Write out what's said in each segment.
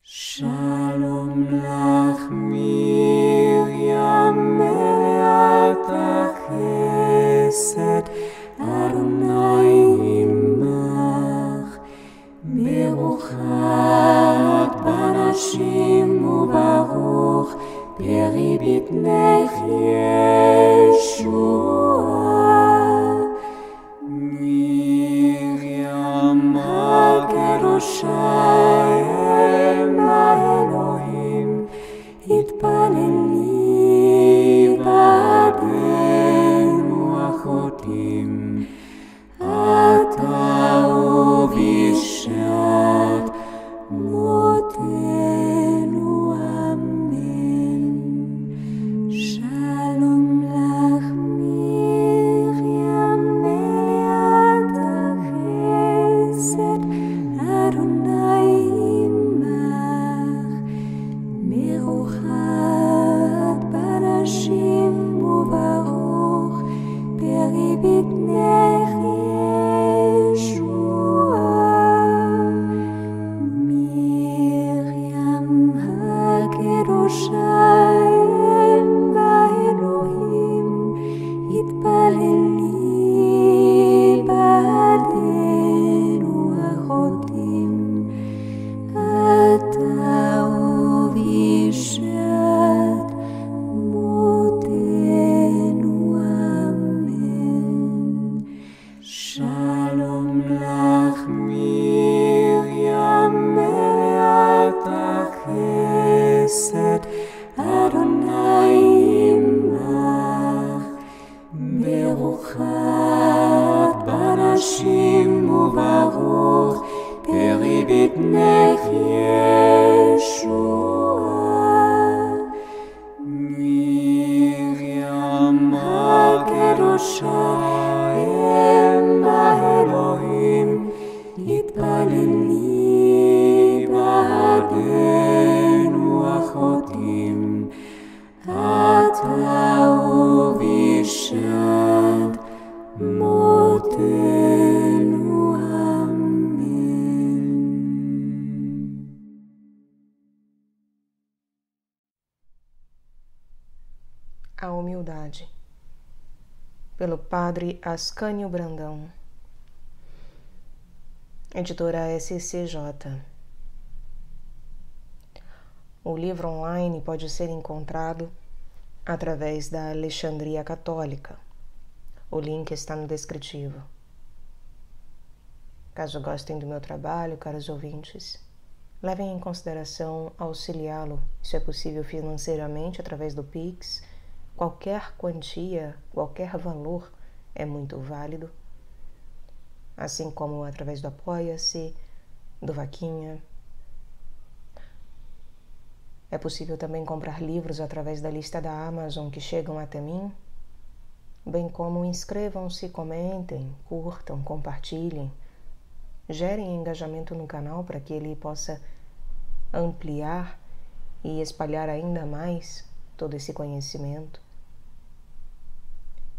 Shalom lach Miriam meleat chesed Adonai imach Beruchat banashim ubaruch Beri bitnech Yeshua Miriam HaKedosha התפללי בעדנו אחותים, אתה ובשעת מותנו אמן. שלום לך מרים מלאת החסד, אדוני עמך, ברוכת בנשים וברוך פרי בטנך ישועה. מרים הקדושה אם באלוהים התפללי בעדנו אחותים, אתה ובשעת מותנו אמן. שלום לך מרים מלאת החסד, אדוני עמך, ברוכת בנשים וברוך פרי בטנך ישועה. מרים הקדושה אם באלוהים התפללי בעדנו אחותים, אתה ובשעת מותנו אמן. A Humildade, pelo Padre Ascânio Brandão, editora SCJ. O livro online pode ser encontrado através da Alexandria Católica. O link está no descritivo. Caso gostem do meu trabalho, caros ouvintes, levem em consideração auxiliá-lo. Isso é possível financeiramente através do Pix. Qualquer quantia, qualquer valor é muito válido, assim como através do Apoia-se, do Vaquinha. É possível também comprar livros através da lista da Amazon que chegam até mim, bem como inscrevam-se, comentem, curtam, compartilhem, gerem engajamento no canal para que ele possa ampliar e espalhar ainda mais todo esse conhecimento.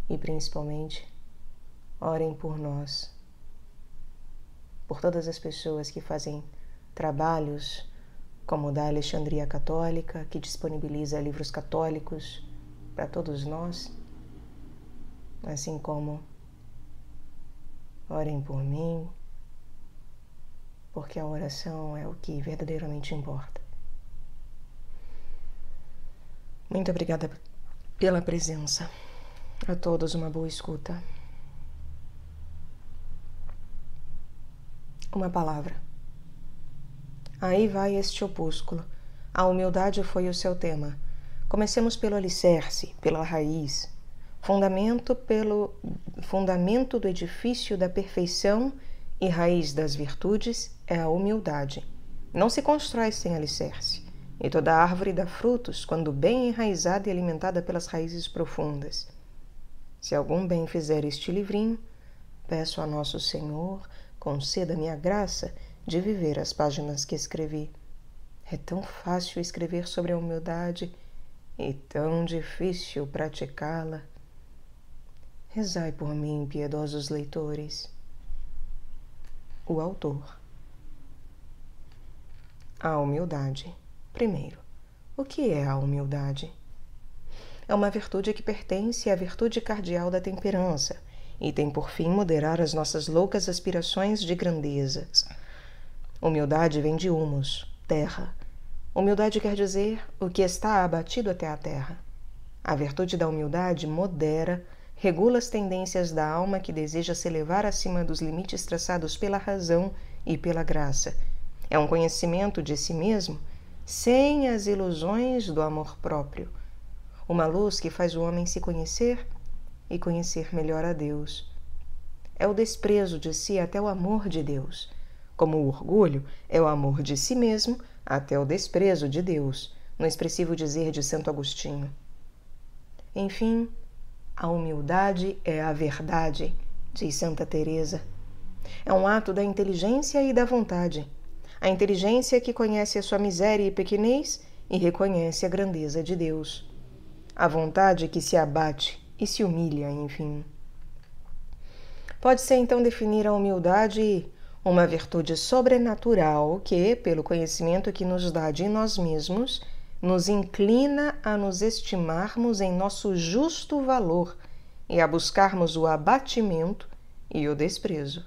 E principalmente, orem por nós, por todas as pessoas que fazem trabalhos como o da Alexandria Católica, que disponibiliza livros católicos para todos nós, assim como orem por mim, porque a oração é o que verdadeiramente importa. Muito obrigada pela presença. A todos uma boa escuta. Uma palavra. Aí vai este opúsculo. A humildade foi o seu tema. Comecemos pelo alicerce, pela raiz. Fundamento do edifício da perfeição e raiz das virtudes é a humildade. Não se constrói sem alicerce. E toda árvore dá frutos quando bem enraizada e alimentada pelas raízes profundas. Se algum bem fizer este livrinho, peço a Nosso Senhor, conceda-me a graça de viver as páginas que escrevi. É tão fácil escrever sobre a humildade e tão difícil praticá-la. Rezai por mim, piedosos leitores. O autor. A humildade. Primeiro, o que é a humildade? É uma virtude que pertence à virtude cardial da temperança e tem por fim moderar as nossas loucas aspirações de grandezas. Humildade vem de humus, terra. Humildade quer dizer o que está abatido até a terra. A virtude da humildade modera, regula as tendências da alma que deseja se elevar acima dos limites traçados pela razão e pela graça. É um conhecimento de si mesmo sem as ilusões do amor próprio. Uma luz que faz o homem se conhecer e conhecer melhor a Deus. É o desprezo de si até o amor de Deus, como o orgulho é o amor de si mesmo até o desprezo de Deus, no expressivo dizer de Santo Agostinho. Enfim, a humildade é a verdade, diz Santa Teresa. É um ato da inteligência e da vontade. A inteligência que conhece a sua miséria e pequenez e reconhece a grandeza de Deus. A vontade que se abate e se humilha, enfim. Pode-se então definir a humildade uma virtude sobrenatural que, pelo conhecimento que nos dá de nós mesmos, nos inclina a nos estimarmos em nosso justo valor e a buscarmos o abatimento e o desprezo.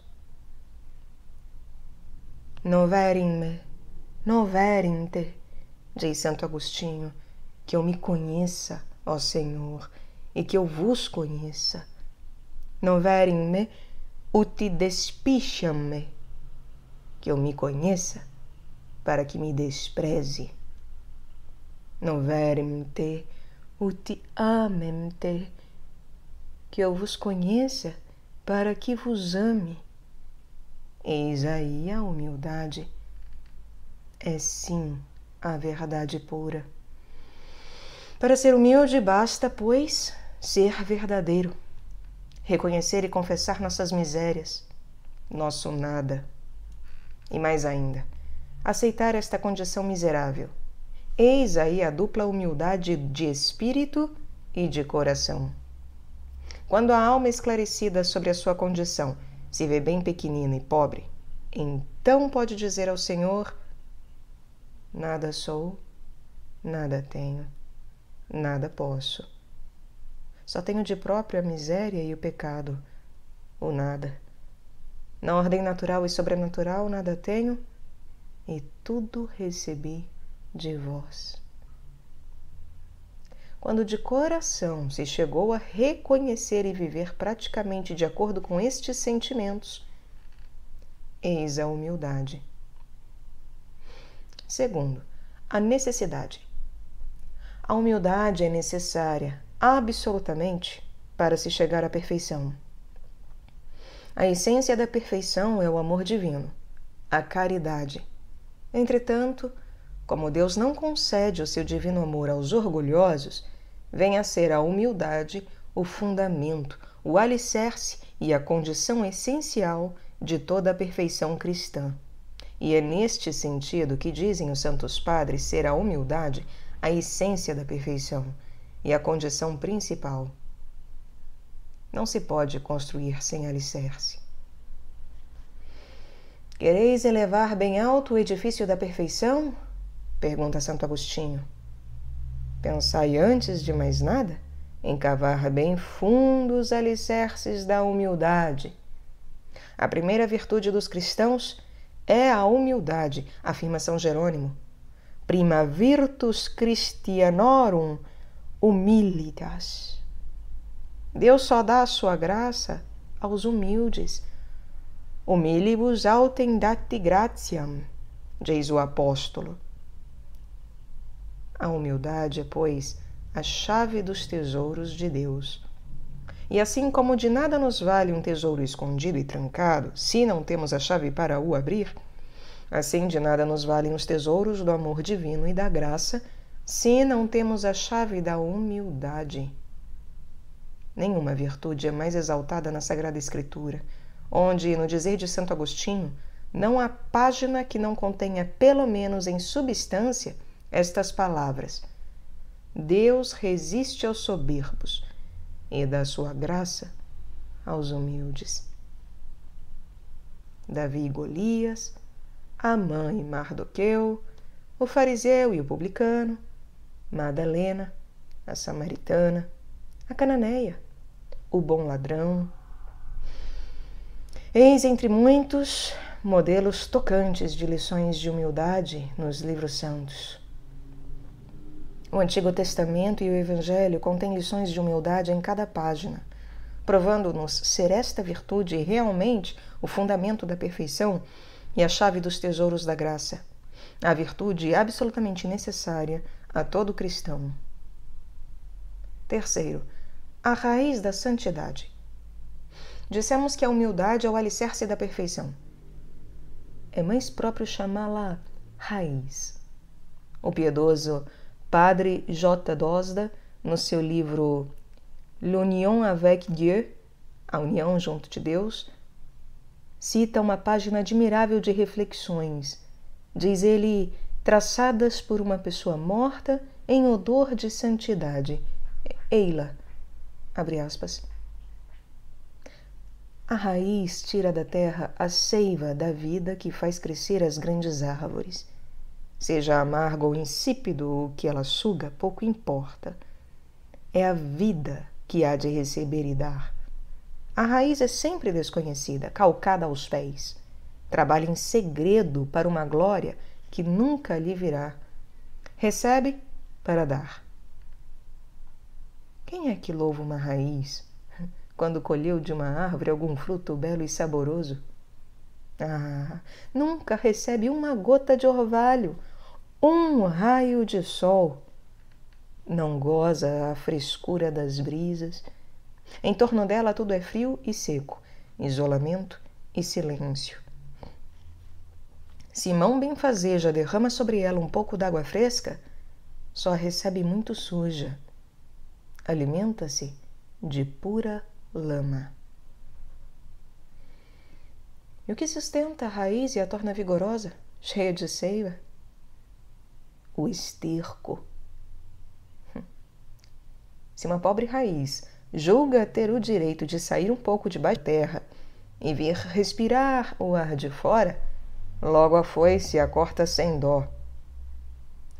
Noverim-me, noverim-te, diz Santo Agostinho, que eu me conheça, ó Senhor, e que eu vos conheça. Noverim-me uti despicham-me, que eu me conheça para que me despreze. Noverim-te uti amem-te, que eu vos conheça para que vos ame. Eis aí a humildade. É sim a verdade pura. Para ser humilde basta, pois, ser verdadeiro, reconhecer e confessar nossas misérias, nosso nada. E mais ainda, aceitar esta condição miserável. Eis aí a dupla humildade de espírito e de coração. Quando a alma esclarecida sobre a sua condição se vê bem pequenina e pobre, então pode dizer ao Senhor: nada sou, nada tenho, nada posso. Só tenho de próprio a miséria e o pecado, o nada. Na ordem natural e sobrenatural nada tenho, e tudo recebi de vós. Quando de coração se chegou a reconhecer e viver praticamente de acordo com estes sentimentos, eis a humildade. Segundo, a necessidade. A humildade é necessária, absolutamente, para se chegar à perfeição. A essência da perfeição é o amor divino, a caridade. Entretanto, como Deus não concede o seu divino amor aos orgulhosos, vem a ser a humildade o fundamento, o alicerce e a condição essencial de toda a perfeição cristã. E é neste sentido que dizem os santos padres ser a humildade a essência da perfeição e a condição principal. Não se pode construir sem alicerce. Quereis elevar bem alto o edifício da perfeição? Pergunta Santo Agostinho. Pensai antes de mais nada em cavar bem fundo os alicerces da humildade. A primeira virtude dos cristãos é a humildade, afirma São Jerônimo. Prima virtus Christianorum humilitas. Deus só dá a sua graça aos humildes. Humilibus autem dati gratiam, diz o apóstolo. A humildade é, pois, a chave dos tesouros de Deus. E assim como de nada nos vale um tesouro escondido e trancado, se não temos a chave para o abrir, assim de nada nos valem os tesouros do amor divino e da graça, se não temos a chave da humildade. Nenhuma virtude é mais exaltada na Sagrada Escritura, onde, no dizer de Santo Agostinho, não há página que não contenha, pelo menos em substância, estas palavras: Deus resiste aos soberbos e dá sua graça aos humildes. Davi e Golias, Amã e Mardoqueu, o fariseu e o publicano, Madalena, a samaritana, a cananeia, o bom ladrão. Eis entre muitos modelos tocantes de lições de humildade nos livros santos. O Antigo Testamento e o Evangelho contêm lições de humildade em cada página, provando-nos ser esta virtude realmente o fundamento da perfeição e a chave dos tesouros da graça, a virtude absolutamente necessária a todo cristão. Terceiro, a raiz da santidade. Dissemos que a humildade é o alicerce da perfeição. É mais próprio chamá-la raiz. O piedoso Padre J. Dosda, no seu livro L'Union avec Dieu, a união junto de Deus, cita uma página admirável de reflexões, diz ele, traçadas por uma pessoa morta em odor de santidade. Eila, abre aspas. A raiz tira da terra a seiva da vida que faz crescer as grandes árvores. Seja amargo ou insípido o que ela suga, pouco importa. É a vida que há de receber e dar. A raiz é sempre desconhecida, calcada aos pés. Trabalha em segredo para uma glória que nunca lhe virá. Recebe para dar. Quem é que louva uma raiz quando colheu de uma árvore algum fruto belo e saboroso? Nunca recebe uma gota de orvalho, um raio de sol. Não goza a frescura das brisas. Em torno dela tudo é frio e seco, isolamento e silêncio. Se mão benfazeja derrama sobre ela um pouco d'água fresca, só recebe muito suja. Alimenta-se de pura lama. E o que sustenta a raiz e a torna vigorosa, cheia de seiva? O esterco. Se uma pobre raiz julga ter o direito de sair um pouco debaixo da terra e vir respirar o ar de fora, logo a foice a corta sem dó.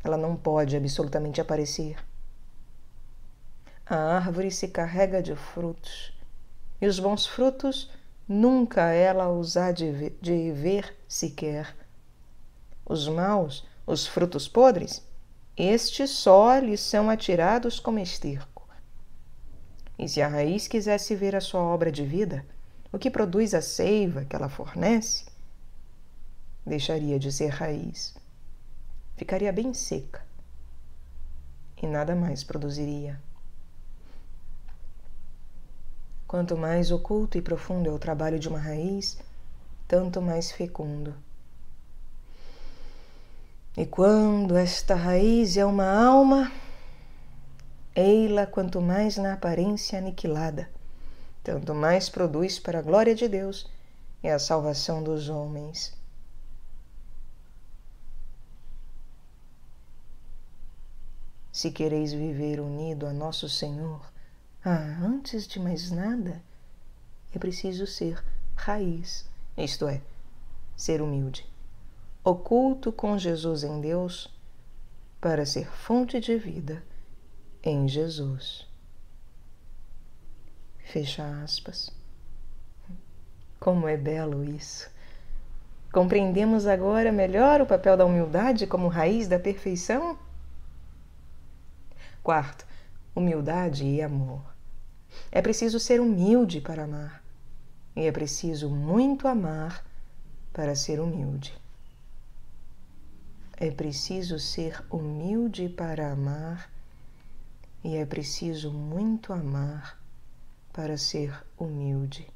Ela não pode absolutamente aparecer. A árvore se carrega de frutos, e os bons frutos nunca ela os há de ver sequer. Os maus, os frutos podres, estes só lhe são atirados como esterco. E se a raiz quisesse ver a sua obra de vida, o que produz a seiva que ela fornece, deixaria de ser raiz. Ficaria bem seca e nada mais produziria. Quanto mais oculto e profundo é o trabalho de uma raiz, tanto mais fecundo. E quando esta raiz é uma alma, ei-la quanto mais na aparência aniquilada, tanto mais produz para a glória de Deus e a salvação dos homens. Se quereis viver unido a nosso Senhor, antes de mais nada, é preciso ser raiz, isto é, ser humilde, oculto com Jesus em Deus, para ser fonte de vida em Jesus. Fecha aspas. Como é belo isso! Compreendemos agora melhor o papel da humildade como raiz da perfeição? Quarto, humildade e amor. É preciso ser humilde para amar, e é preciso muito amar para ser humilde. É preciso ser humilde para amar, e é preciso muito amar para ser humilde.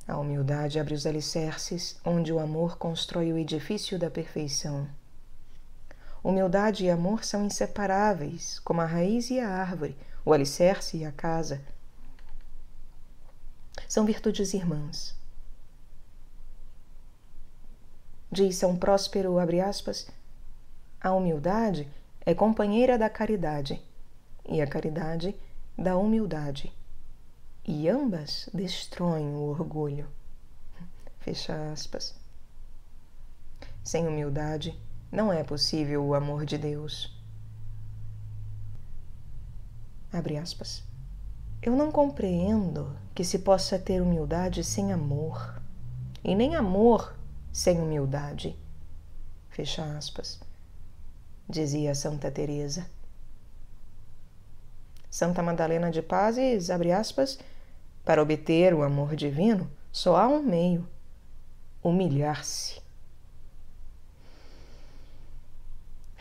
A humildade abre os alicerces onde o amor constrói o edifício da perfeição. Humildade e amor são inseparáveis, como a raiz e a árvore, o alicerce e a casa. São virtudes irmãs. Diz São Próspero, abre aspas, a humildade é companheira da caridade, e a caridade da humildade, e ambas destroem o orgulho. Fecha aspas. Sem humildade, não é possível o amor de Deus. Abre aspas. Eu não compreendo que se possa ter humildade sem amor, e nem amor sem humildade. Fecha aspas. Dizia Santa Teresa. Santa Madalena de Pazes, abre aspas, para obter o amor divino, só há um meio: humilhar-se.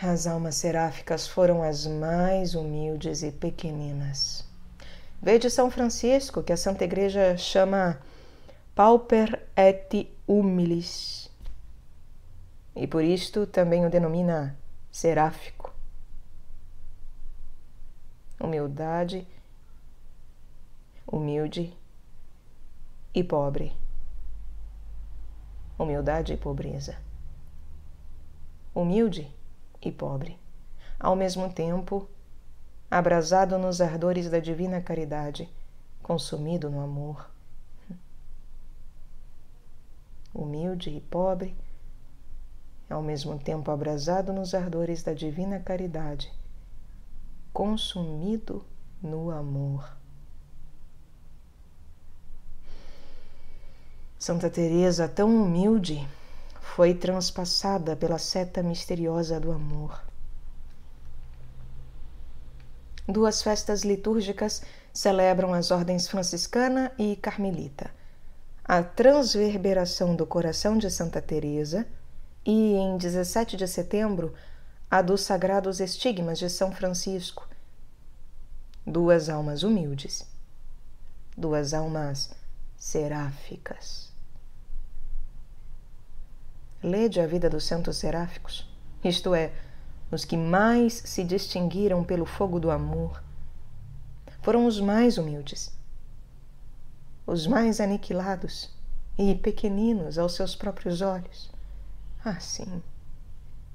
As almas seráficas foram as mais humildes e pequeninas. Vede São Francisco, que a Santa Igreja chama pauper et humilis, e por isto também o denomina seráfico. Humildade, humilde e pobre. Humildade e pobreza. Humilde e pobre, ao mesmo tempo, abrasado nos ardores da divina caridade, consumido no amor. Humilde e pobre, ao mesmo tempo abrasado nos ardores da divina caridade, consumido no amor. Santa Teresa, tão humilde, foi transpassada pela seta misteriosa do amor. Duas festas litúrgicas celebram as ordens franciscana e carmelita: a Transverberação do Coração de Santa Teresa e, em 17 de setembro, a dos Sagrados Estigmas de São Francisco. Duas almas humildes, duas almas seráficas. Lede a vida dos santos seráficos, isto é, os que mais se distinguiram pelo fogo do amor. Foram os mais humildes, os mais aniquilados e pequeninos aos seus próprios olhos. Assim,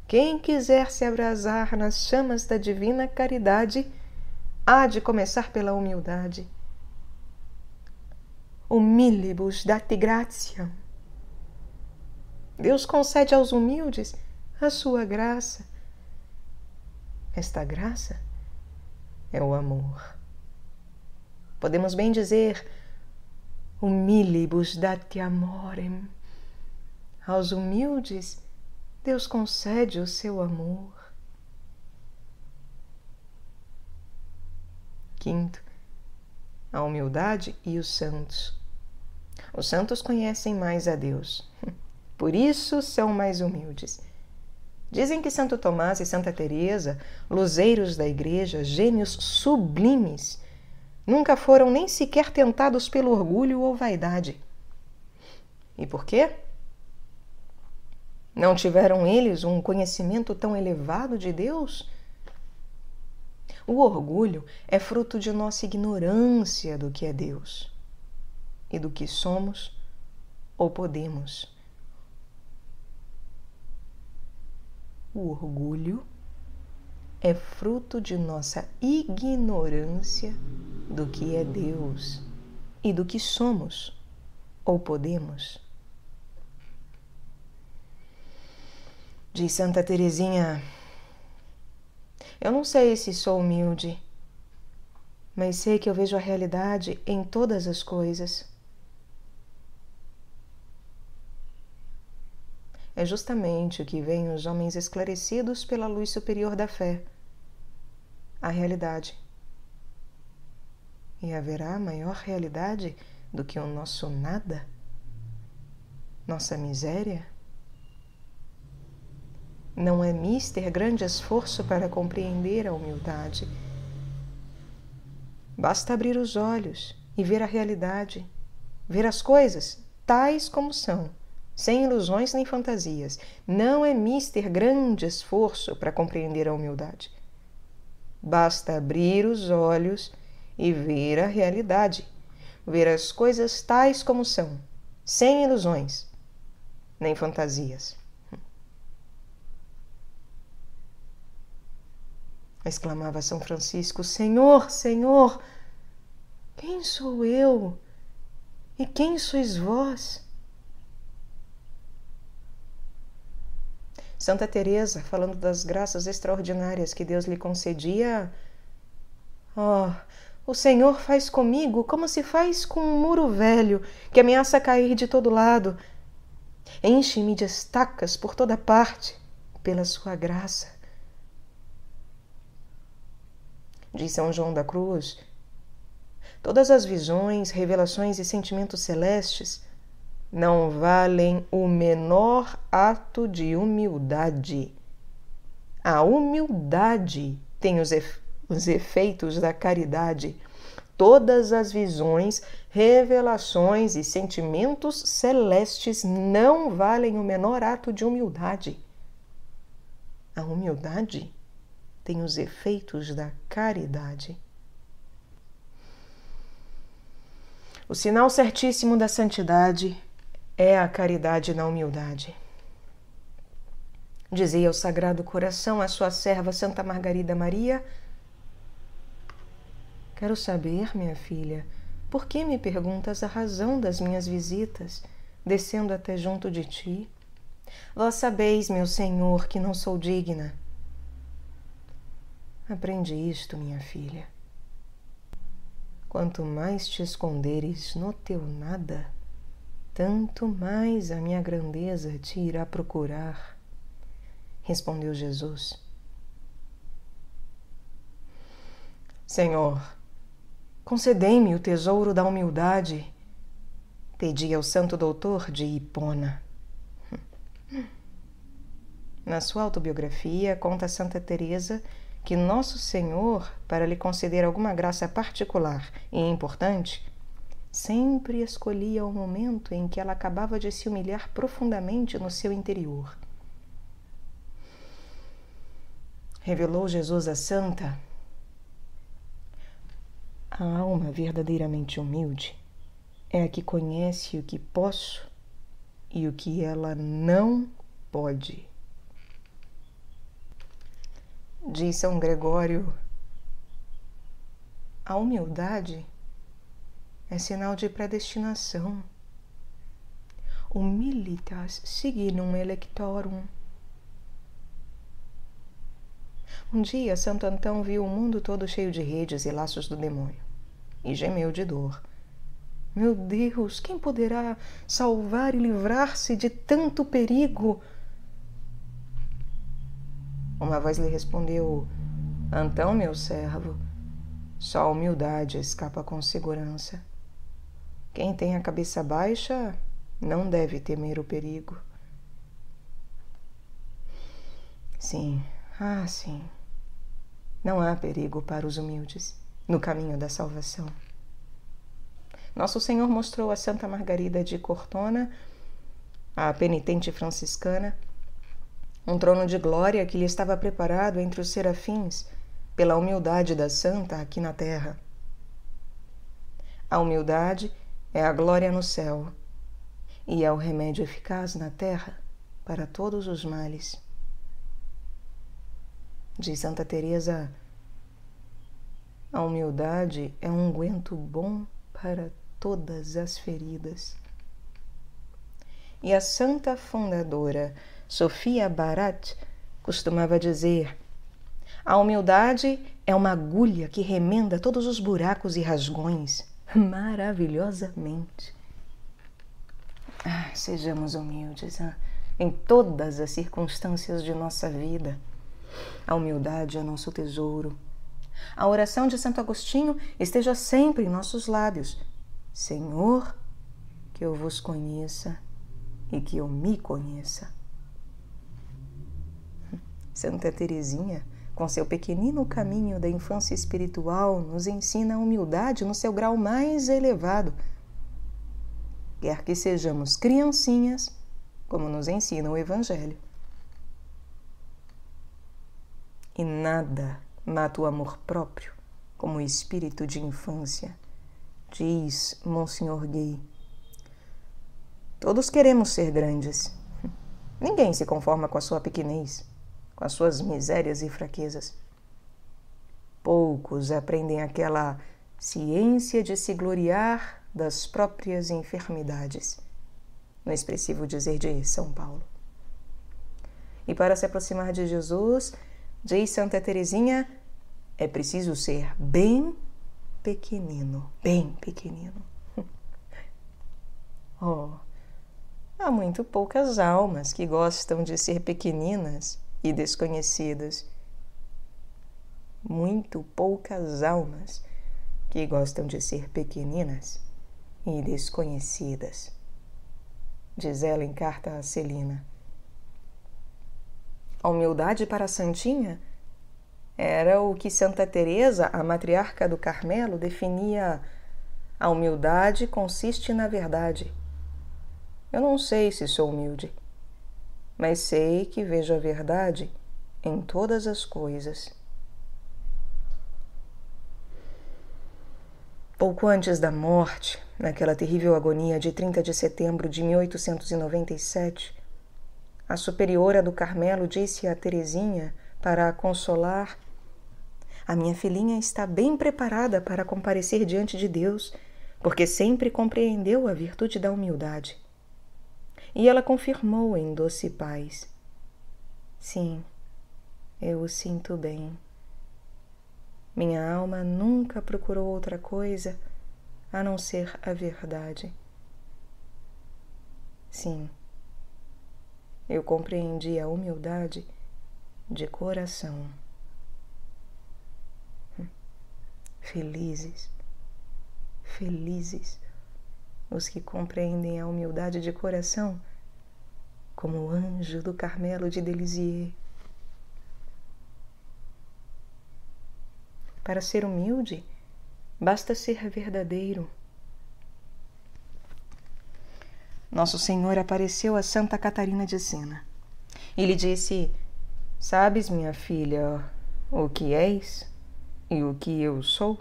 quem quiser se abrasar nas chamas da divina caridade, há de começar pela humildade. Humilibus date gratiam. Deus concede aos humildes a sua graça. Esta graça é o amor. Podemos bem dizer: humilibus date amorem. Aos humildes, Deus concede o seu amor. Quinto, a humildade e os santos. Os santos conhecem mais a Deus, por isso são mais humildes. Dizem que Santo Tomás e Santa Teresa, luzeiros da Igreja, gênios sublimes, nunca foram nem sequer tentados pelo orgulho ou vaidade. E por quê? Não tiveram eles um conhecimento tão elevado de Deus? O orgulho é fruto de nossa ignorância do que é Deus e do que somos ou podemos. O orgulho é fruto de nossa ignorância do que é Deus e do que somos ou podemos. Diz Santa Teresinha: eu não sei se sou humilde, mas sei que eu vejo a realidade em todas as coisas. É justamente o que veem os homens esclarecidos pela luz superior da fé, a realidade. E haverá maior realidade do que o nosso nada? Nossa miséria? Não é mister grande esforço para compreender a humildade. Basta abrir os olhos e ver a realidade, ver as coisas tais como são, sem ilusões nem fantasias. Não é mister grande esforço para compreender a humildade. Basta abrir os olhos e ver a realidade, ver as coisas tais como são, sem ilusões nem fantasias. Exclamava São Francisco: Senhor, Senhor, quem sou eu e quem sois vós? Santa Teresa, falando das graças extraordinárias que Deus lhe concedia, o Senhor faz comigo como se faz com um muro velho que ameaça cair de todo lado. Enche-me de estacas por toda parte, pela sua graça. Diz São João da Cruz, todas as visões, revelações e sentimentos celestes não valem o menor ato de humildade. A humildade tem os efeitos da caridade. Todas as visões, revelações e sentimentos celestes não valem o menor ato de humildade. A humildade tem os efeitos da caridade. O sinal certíssimo da santidade é a caridade na humildade. Dizia o Sagrado Coração à sua serva Santa Margarida Maria: quero saber, minha filha, por que me perguntas a razão das minhas visitas, descendo até junto de ti? Vós sabeis, meu Senhor, que não sou digna. Aprende isto, minha filha. Quanto mais te esconderes no teu nada, tanto mais a minha grandeza te irá procurar. Respondeu Jesus. Senhor, concedei-me o tesouro da humildade, pedi ao santo doutor de Hipona. Na sua autobiografia, conta Santa Teresa que Nosso Senhor, para lhe conceder alguma graça particular e importante, sempre escolhia o momento em que ela acabava de se humilhar profundamente no seu interior. Revelou Jesus a santa: a alma verdadeiramente humilde é a que conhece o que posso e o que ela não pode. Diz São Gregório: a humildade é sinal de predestinação. Humilitas signum electorum. Um dia, Santo Antão viu o mundo todo cheio de redes e laços do demônio e gemeu de dor. Meu Deus, quem poderá salvar e livrar-se de tanto perigo? Uma voz lhe respondeu: Antão, meu servo, só a humildade escapa com segurança. Quem tem a cabeça baixa não deve temer o perigo. Sim, sim. Não há perigo para os humildes no caminho da salvação. Nosso Senhor mostrou a Santa Margarida de Cortona, a penitente franciscana, um trono de glória que lhe estava preparado entre os serafins pela humildade da santa aqui na terra. A humildade é a glória no céu e é o remédio eficaz na terra para todos os males. Diz Santa Teresa: a humildade é um unguento bom para todas as feridas. E a santa fundadora Sofia Barat costumava dizer: a humildade é uma agulha que remenda todos os buracos e rasgões maravilhosamente. Sejamos humildes em todas as circunstâncias de nossa vida. A humildade é nosso tesouro. A oração de Santo Agostinho esteja sempre em nossos lábios: Senhor, que eu vos conheça e que eu me conheça. Santa Teresinha, com seu pequenino caminho da infância espiritual, nos ensina a humildade no seu grau mais elevado. Quer que sejamos criancinhas, como nos ensina o Evangelho. E nada mata o amor próprio como o espírito de infância, diz Monsenhor Gay. Todos queremos ser grandes. Ninguém se conforma com a sua pequenez, com as suas misérias e fraquezas. Poucos aprendem aquela ciência de se gloriar das próprias enfermidades, no expressivo dizer de São Paulo. E para se aproximar de Jesus, diz Santa Teresinha, é preciso ser bem pequenino, bem pequenino. Oh, há muito poucas almas que gostam de ser pequeninas e desconhecidas. Muito poucas almas que gostam de ser pequeninas e desconhecidas, diz ela em carta a Celina. A humildade para a Santinha era o que Santa Teresa, a matriarca do Carmelo, definia: a humildade consiste na verdade. Eu não sei se sou humilde, mas sei que vejo a verdade em todas as coisas. Pouco antes da morte, naquela terrível agonia de 30 de setembro de 1897, a superiora do Carmelo disse a Teresinha para a consolar: a minha filhinha está bem preparada para comparecer diante de Deus, porque sempre compreendeu a virtude da humildade. E ela confirmou em doce paz: sim, eu o sinto bem. Minha alma nunca procurou outra coisa a não ser a verdade. Sim, eu compreendi a humildade de coração. Felizes, felizes os que compreendem a humildade de coração, como o anjo do Carmelo de Lisieux. Para ser humilde, basta ser verdadeiro. Nosso Senhor apareceu a Santa Catarina de Sena e lhe disse: sabes, minha filha, o que és e o que eu sou?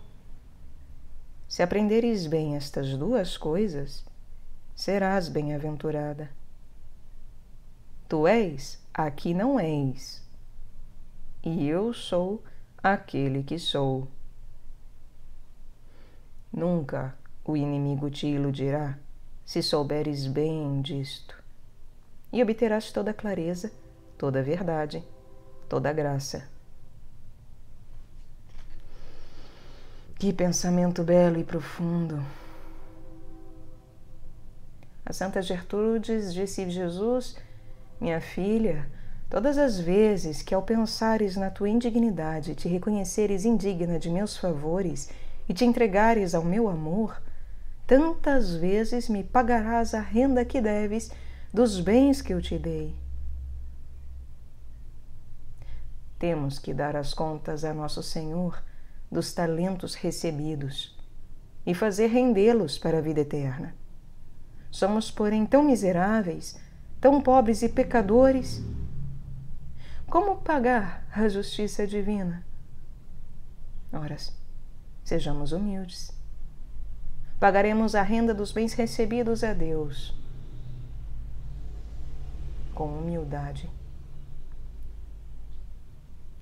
Se aprenderes bem estas duas coisas, serás bem-aventurada. Tu és a que não és, e eu sou aquele que sou. Nunca o inimigo te iludirá, se souberes bem disto, e obterás toda a clareza, toda a verdade, toda a graça. Que pensamento belo e profundo! A Santa Gertrudes disse Jesus: minha filha, todas as vezes que ao pensares na tua indignidade te reconheceres indigna de meus favores e te entregares ao meu amor, tantas vezes me pagarás a renda que deves dos bens que eu te dei. Temos que dar as contas a Nosso Senhor dos talentos recebidos e fazer rendê-los para a vida eterna. Somos, porém, tão miseráveis, tão pobres e pecadores. Como pagar a justiça divina? Ora, sejamos humildes. Pagaremos a renda dos bens recebidos a Deus com humildade.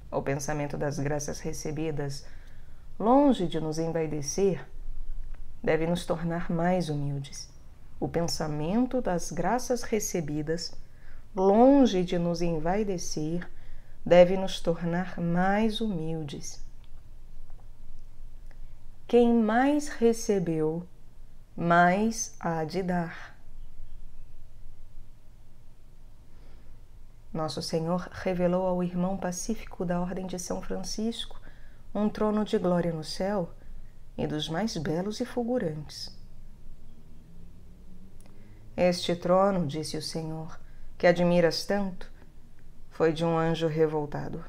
O pensamento das graças recebidas, longe de nos envaidecer, deve nos tornar mais humildes. O pensamento das graças recebidas, longe de nos envaidecer, deve nos tornar mais humildes. Quem mais recebeu, mais há de dar. Nosso Senhor revelou ao irmão pacífico da Ordem de São Francisco um trono de glória no céu e dos mais belos e fulgurantes. Este trono, disse o Senhor, que admiras tanto, foi de um anjo revoltado.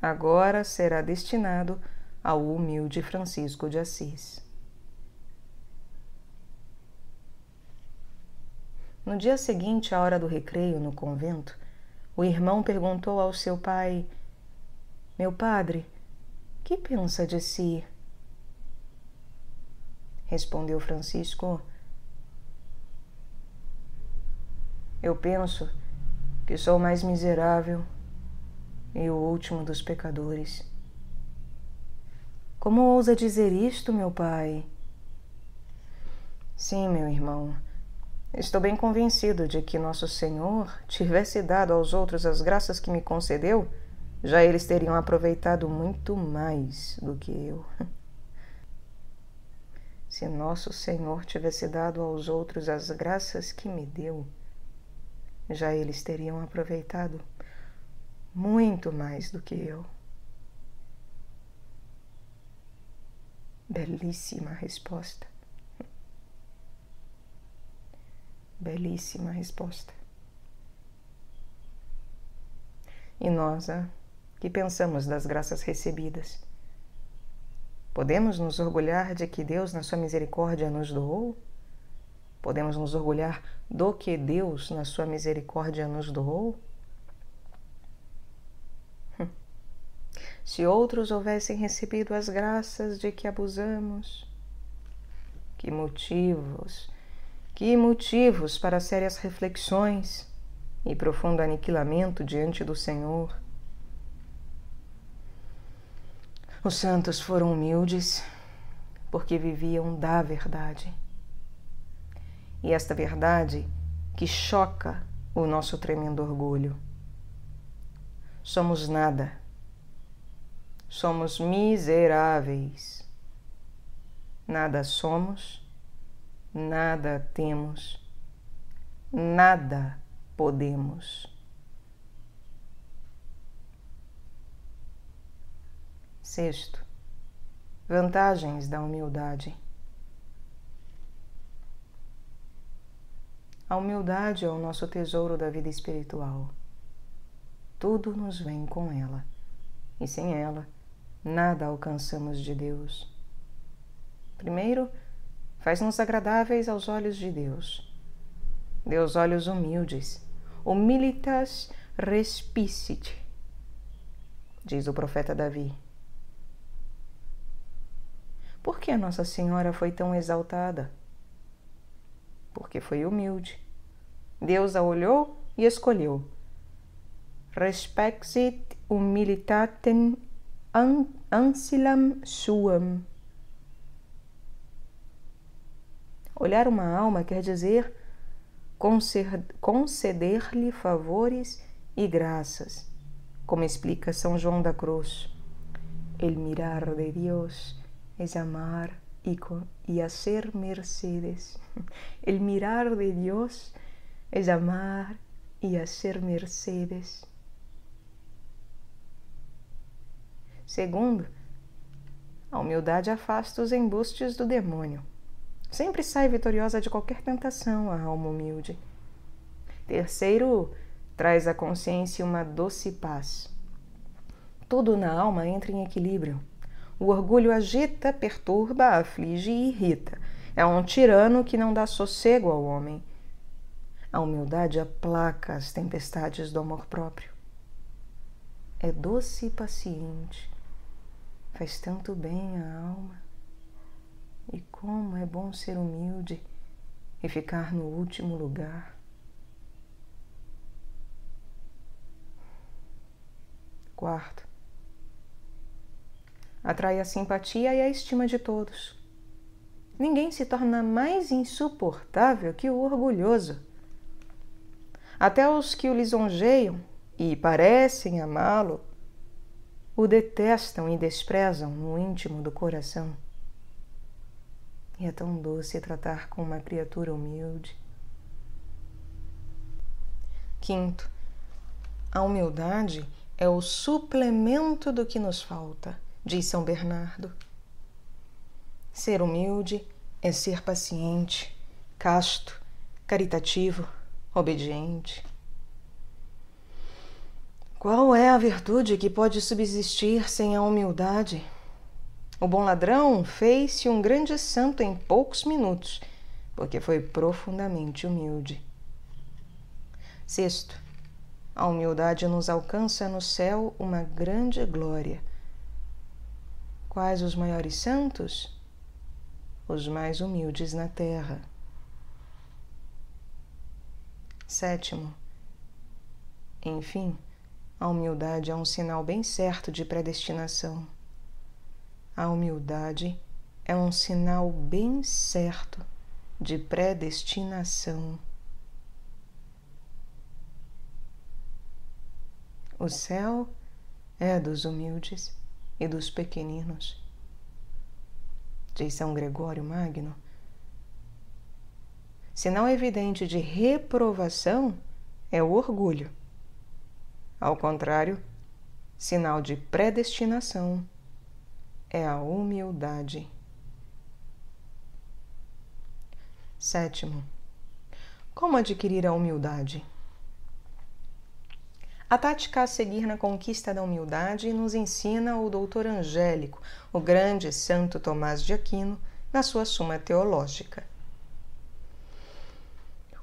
Agora será destinado ao humilde Francisco de Assis. No dia seguinte, à hora do recreio no convento, o irmão perguntou ao seu pai: meu padre, que pensa de si? Respondeu Francisco: eu penso que sou o mais miserável e o último dos pecadores. Como ousa dizer isto, meu pai? Sim, meu irmão, Estou bem convencido de que nosso Senhor tivesse dado aos outros as graças que me concedeu, já eles teriam aproveitado muito mais do que eu. Se nosso Senhor tivesse dado aos outros as graças que me deu, já eles teriam aproveitado muito mais do que eu. Belíssima resposta. Belíssima resposta. E nós, que pensamos das graças recebidas? Podemos nos orgulhar de que Deus, na sua misericórdia, nos doou? Podemos nos orgulhar do que Deus, na sua misericórdia, nos doou? Se outros houvessem recebido as graças de que abusamos, que motivos para sérias reflexões e profundo aniquilamento diante do Senhor. Os santos foram humildes porque viviam da verdade. E esta verdade que choca o nosso tremendo orgulho. Somos nada. Somos miseráveis. Nada somos, nada temos, nada podemos. Sexto, vantagens da humildade. A humildade é o nosso tesouro da vida espiritual. Tudo nos vem com ela, e sem ela, nada alcançamos de Deus. Primeiro, faz-nos agradáveis aos olhos de Deus. Deus olhos humildes, humilitas respisit, diz o profeta Davi. Por que Nossa Senhora foi tão exaltada? Porque foi humilde. Deus a olhou e escolheu. Respexit humilitatem ancilam suam. Olhar uma alma quer dizer conceder-lhe favores e graças, como explica São João da Cruz. El mirar de Dios es amar y hacer mercedes. El mirar de Dios es amar y hacer mercedes. Segundo, a humildade afasta os embustes do demônio. Sempre sai vitoriosa de qualquer tentação a alma humilde. Terceiro, traz à consciência uma doce paz. Tudo na alma entra em equilíbrio. O orgulho agita, perturba, aflige e irrita. É um tirano que não dá sossego ao homem. A humildade aplaca as tempestades do amor próprio. É doce e paciente. Faz tanto bem à alma. E como é bom ser humilde e ficar no último lugar. Quarto, atrai a simpatia e a estima de todos. Ninguém se torna mais insuportável que o orgulhoso. Até os que o lisonjeiam e parecem amá-lo, o detestam e desprezam no íntimo do coração. E é tão doce tratar com uma criatura humilde. Quinto, a humildade é o suplemento do que nos falta, diz São Bernardo. Ser humilde é ser paciente, casto, caritativo, obediente. Qual é a virtude que pode subsistir sem a humildade? O bom ladrão fez-se um grande santo em poucos minutos, porque foi profundamente humilde. Sexto, a humildade nos alcança no céu uma grande glória. Quais os maiores santos? Os mais humildes na terra. Sétimo, enfim, a humildade é um sinal bem certo de predestinação. A humildade é um sinal bem certo de predestinação. O céu é dos humildes e dos pequeninos, diz São Gregório Magno. Sinal evidente de reprovação é o orgulho. Ao contrário, sinal de predestinação é a humildade. 7º, como adquirir a humildade? A tática a seguir na conquista da humildade nos ensina o doutor Angélico, o grande Santo Tomás de Aquino, na sua Suma Teológica.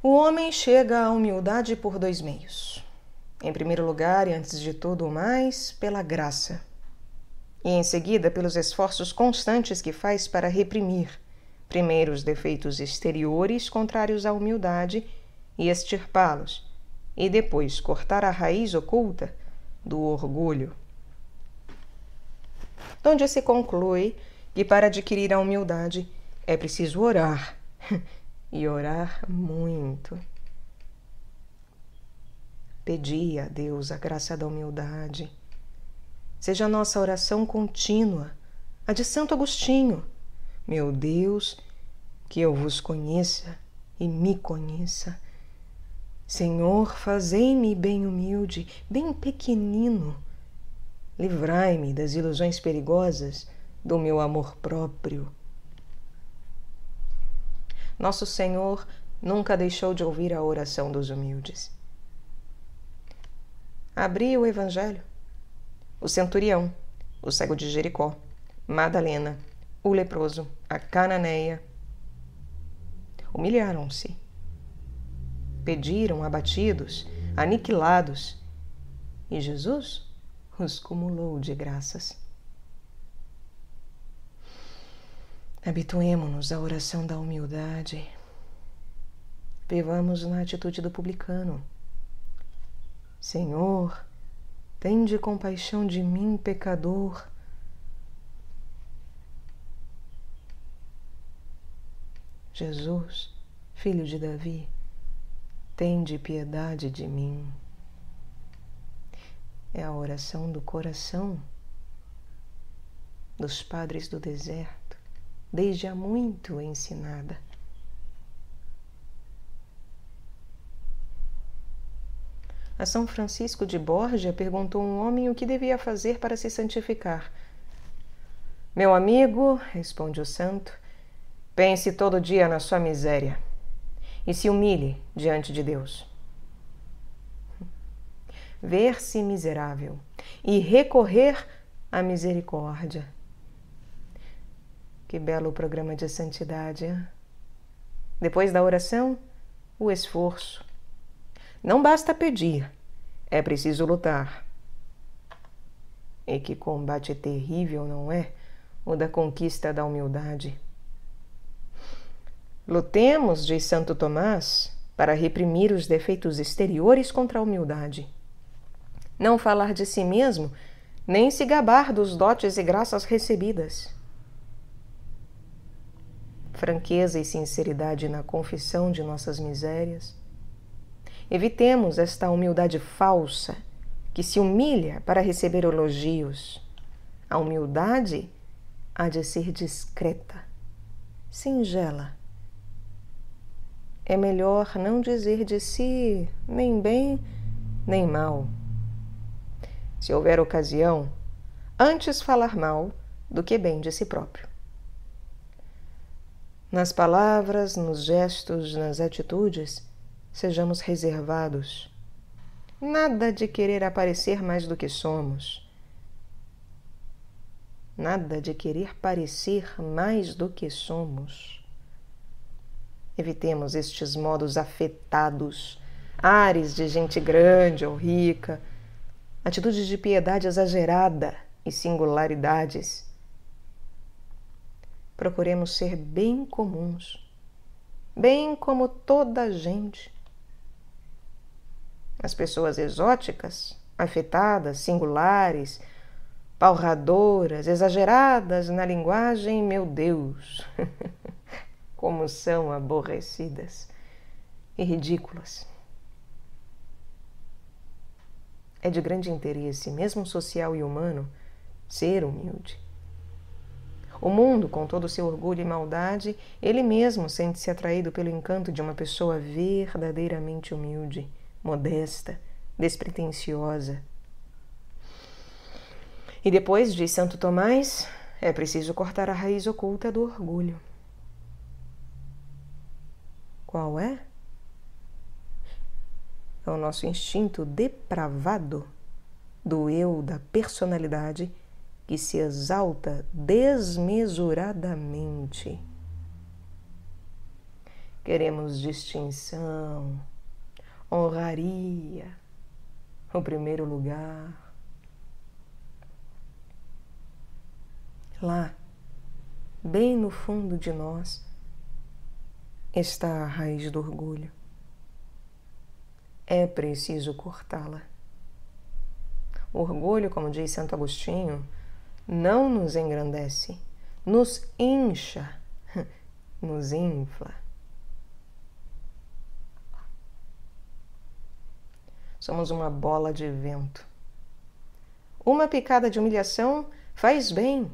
O homem chega à humildade por 2 meios. Em primeiro lugar, e antes de tudo o mais, pela graça. E em seguida, pelos esforços constantes que faz para reprimir, primeiro os defeitos exteriores contrários à humildade e extirpá-los, e depois cortar a raiz oculta do orgulho. Donde se conclui que para adquirir a humildade é preciso orar, e orar muito. Pedi a Deus a graça da humildade. Seja a nossa oração contínua, a de Santo Agostinho. Meu Deus, que eu vos conheça e me conheça. Senhor, fazei-me bem humilde, bem pequenino. Livrai-me das ilusões perigosas do meu amor próprio. Nosso Senhor nunca deixou de ouvir a oração dos humildes. Abri o Evangelho. O centurião, o cego de Jericó, Madalena, o leproso, a cananeia, humilharam-se. Pediram abatidos, aniquilados, e Jesus os cumulou de graças. Habituemo-nos à oração da humildade. Vivamos na atitude do publicano. Senhor, tende compaixão de mim, pecador. Jesus, filho de Davi, tende piedade de mim. É a oração do coração dos padres do deserto, desde há muito ensinada. A São Francisco de Borja perguntou a um homem o que devia fazer para se santificar. Meu amigo, responde o santo, pense todo dia na sua miséria e se humilhe diante de Deus. Ver-se miserável e recorrer à misericórdia. Que belo programa de santidade, hein? Depois da oração, o esforço. Não basta pedir, é preciso lutar. E que combate terrível, não é? O da conquista da humildade. Lutemos, diz Santo Tomás, para reprimir os defeitos exteriores contra a humildade. Não falar de si mesmo, nem se gabar dos dotes e graças recebidas. Franqueza e sinceridade na confissão de nossas misérias. Evitemos esta humildade falsa, que se humilha para receber elogios. A humildade há de ser discreta, singela. É melhor não dizer de si nem bem, nem mal. Se houver ocasião, antes falar mal do que bem de si próprio. Nas palavras, nos gestos, nas atitudes, sejamos reservados. Nada de querer aparecer mais do que somos. Nada de querer parecer mais do que somos. Evitemos estes modos afetados, ares de gente grande ou rica, atitudes de piedade exagerada e singularidades. Procuremos ser bem comuns, bem como toda a gente. As pessoas exóticas, afetadas, singulares, palradoras, exageradas na linguagem, meu Deus, como são aborrecidas e ridículas. é de grande interesse, mesmo social e humano, ser humilde. O mundo, com todo o seu orgulho e maldade, ele mesmo sente-se atraído pelo encanto de uma pessoa verdadeiramente humilde, modesta, despretensiosa. E depois, diz Santo Tomás, é preciso cortar a raiz oculta do orgulho. Qual é? É o nosso instinto depravado do eu, da personalidade, que se exalta desmesuradamente. Queremos distinção, honraria, o primeiro lugar. Lá, bem no fundo de nós, está a raiz do orgulho. É preciso cortá-la. O orgulho, como diz Santo Agostinho, não nos engrandece, nos incha, nos infla. Somos uma bola de vento. Uma picada de humilhação faz bem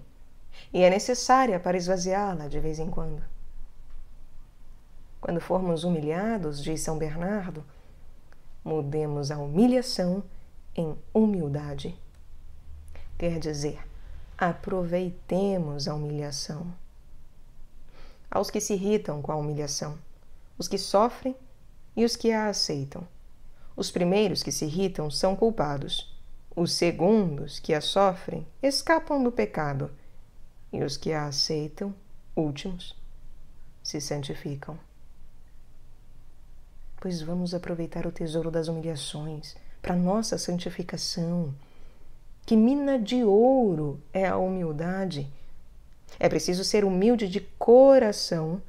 e é necessária para esvaziá-la de vez em quando. Quando formos humilhados, diz São Bernardo, mudemos a humilhação em humildade. Quer dizer, aproveitemos a humilhação. Aos que se irritam com a humilhação, os que sofrem e os que a aceitam. Os primeiros que se irritam são culpados. Os segundos que a sofrem escapam do pecado. E os que a aceitam, últimos, se santificam. Pois vamos aproveitar o tesouro das humilhações para nossa santificação. Que mina de ouro é a humildade. É preciso ser humilde de coração,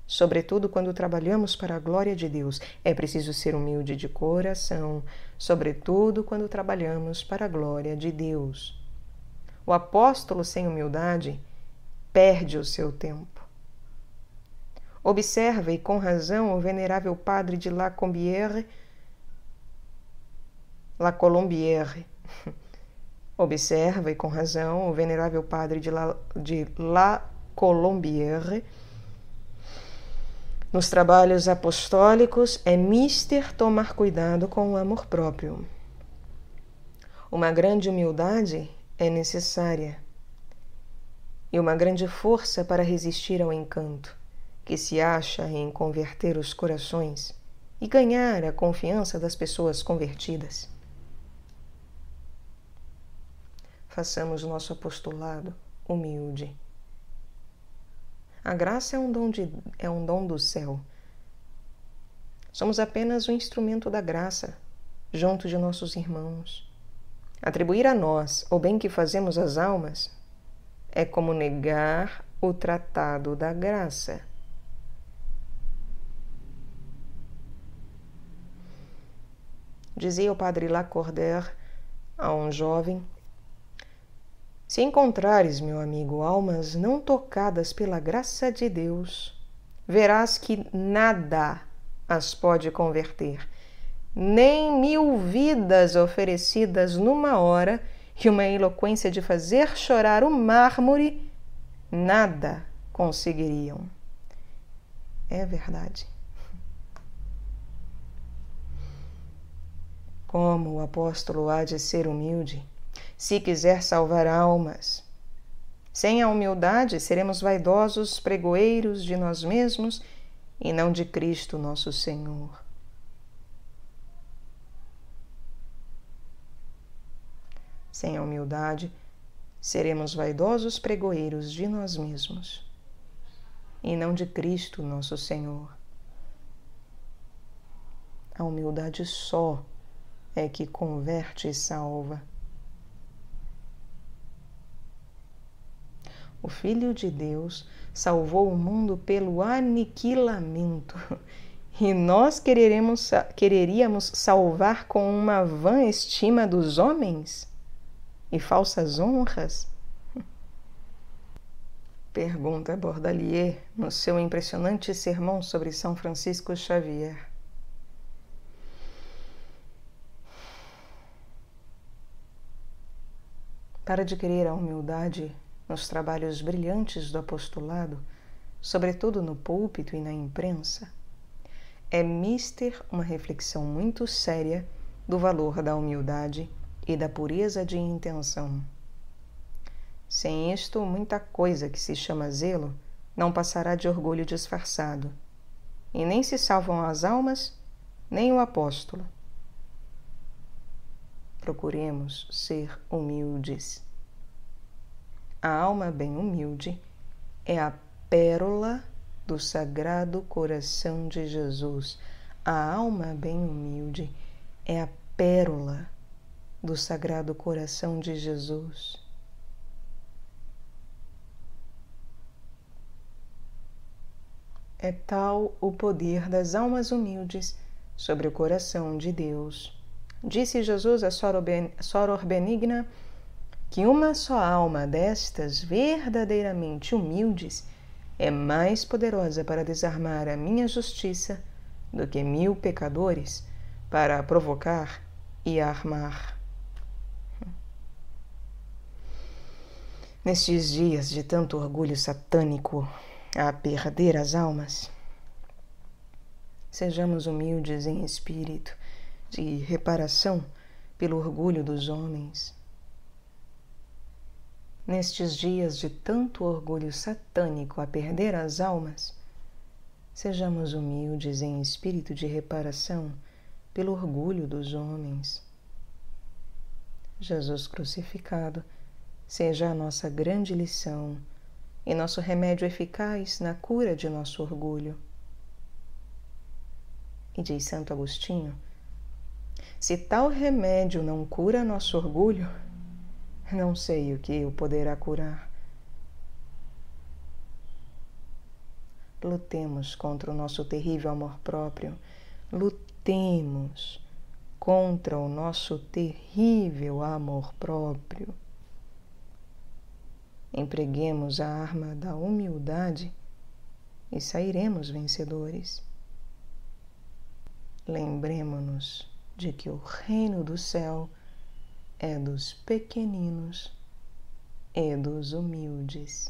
sobretudo quando trabalhamos para a glória de Deus. É preciso ser humilde de coração, sobretudo quando trabalhamos para a glória de Deus. O apóstolo sem humildade perde o seu tempo. Observa, e com razão, o venerável padre de La Colombière. Observa, e com razão, o venerável padre de La Colombière. Nos trabalhos apostólicos, é mister tomar cuidado com o amor próprio. Uma grande humildade é necessária e uma grande força para resistir ao encanto que se acha em converter os corações e ganhar a confiança das pessoas convertidas. Façamos nosso apostolado humilde. A graça é um dom do céu. Somos apenas um instrumento da graça, junto de nossos irmãos. Atribuir a nós o bem que fazemos às almas é como negar o tratado da graça. Dizia o padre Lacordaire a um jovem: se encontrares, meu amigo, almas não tocadas pela graça de Deus, verás que nada as pode converter, nem 1000 vidas oferecidas numa hora e uma eloquência de fazer chorar o mármore, nada conseguiriam. É verdade. Como o apóstolo há de ser humilde, se quiser salvar almas. Sem a humildade, seremos vaidosos pregoeiros de nós mesmos e não de Cristo nosso Senhor. Sem a humildade, seremos vaidosos pregoeiros de nós mesmos e não de Cristo nosso Senhor. A humildade só é que converte e salva. O Filho de Deus salvou o mundo pelo aniquilamento e nós quereríamos salvar com uma vã estima dos homens e falsas honras? Pergunta Bordalier no seu impressionante sermão sobre São Francisco Xavier. Para adquirir a humildade nos trabalhos brilhantes do apostolado, sobretudo no púlpito e na imprensa, é mister uma reflexão muito séria do valor da humildade e da pureza de intenção. Sem isto, muita coisa que se chama zelo não passará de orgulho disfarçado, e nem se salvam as almas, nem o apóstolo. Procuremos ser humildes. A alma bem humilde é a pérola do Sagrado Coração de Jesus. A alma bem humilde é a pérola do Sagrado Coração de Jesus. É tal o poder das almas humildes sobre o coração de Deus. Disse Jesus a Soror Benigna que uma só alma destas verdadeiramente humildes é mais poderosa para desarmar a minha justiça do que 1000 pecadores para provocar e armar. Nestes dias de tanto orgulho satânico a perder as almas, sejamos humildes em espírito de reparação pelo orgulho dos homens. Nestes dias de tanto orgulho satânico a perder as almas, sejamos humildes em espírito de reparação pelo orgulho dos homens. Jesus crucificado seja a nossa grande lição e nosso remédio eficaz na cura de nosso orgulho. E diz Santo Agostinho, se tal remédio não cura nosso orgulho, não sei o que o poderá curar. Lutemos contra o nosso terrível amor próprio. Lutemos contra o nosso terrível amor próprio. Empreguemos a arma da humildade e sairemos vencedores. Lembremo-nos de que o reino do céu é dos pequeninos e dos humildes.